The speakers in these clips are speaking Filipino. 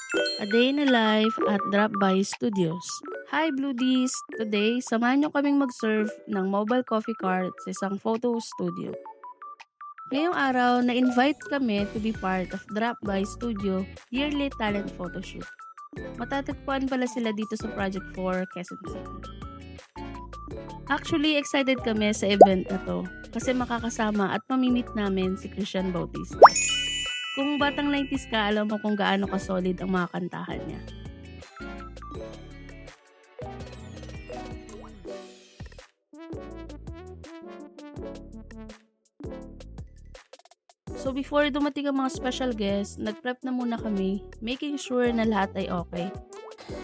A day in a life at Drop By Studios. Hi Bluedies! Today, samahan niyo kaming mag-serve ng mobile coffee cart sa isang photo studio. Ngayong araw, na-invite kami to be part of Drop By Studio yearly talent photoshoot. Matatagpuan pala sila dito sa Project 4, Quezon City. Actually, excited kami sa event na to kasi makakasama at mamimit namin si Christian Bautista. Kung batang 90s ka, alam mo kung gaano ka-solid ang mga kantahan niya. So before dumating ang mga special guests, nag-prep na muna kami, making sure na lahat ay okay.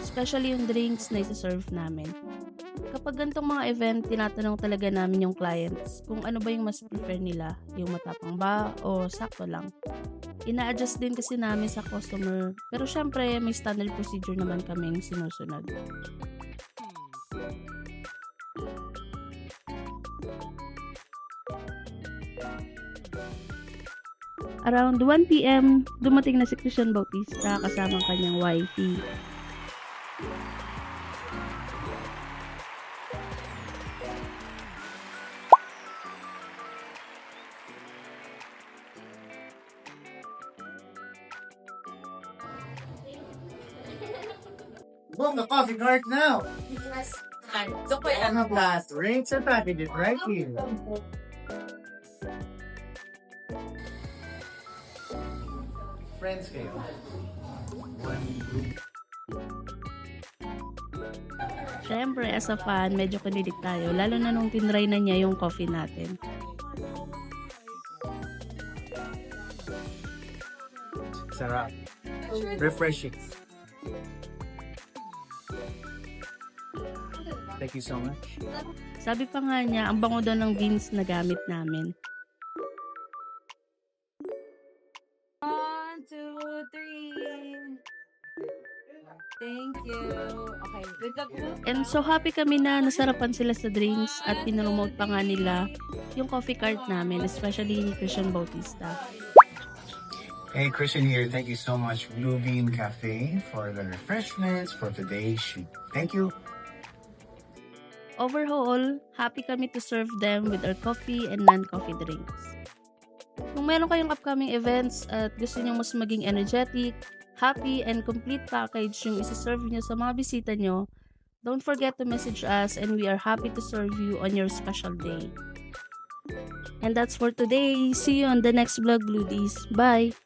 Especially yung drinks na isa-serve namin. Kapag ganitong mga event, tinatanong talaga namin yung clients kung ano ba yung mas prefer nila, yung matapang ba o sakto lang. Ina-adjust din kasi namin sa customer, pero syempre may standard procedure naman kaming sinusunod. Around 1 p.m., dumating na si Christian Bautista kasama ang kanyang wifey. Boom, the coffee cart now. Yes. So, ano last drinks and packages right here. Friends kayo. One group. Syempre, as a fan, medyo kinilig tayo, lalo na nung tinry na niya yung coffee natin. Sarap. Refreshing. Thank you so much. Sabi pa nga niya, ang bango daw ng beans na gamit namin. 1, 2, 3. Thank you. Okay, with the group. And so happy kami na nasarapan sila sa drinks at pinromote pa nga nila yung coffee cart namin, especially ni Christian Bautista. Hey, Christian here. Thank you so much, Blue Bean Cafe, for the refreshments for today's shoot. Thank you. Overall, happy kami to serve them with our coffee and non-coffee drinks. Kung meron kayong upcoming events at gusto nyo mas maging energetic, happy, and complete package yung isa-serve nyo sa mga bisita nyo, don't forget to message us and we are happy to serve you on your special day. And that's for today. See you on the next vlog, Bluedies. Bye!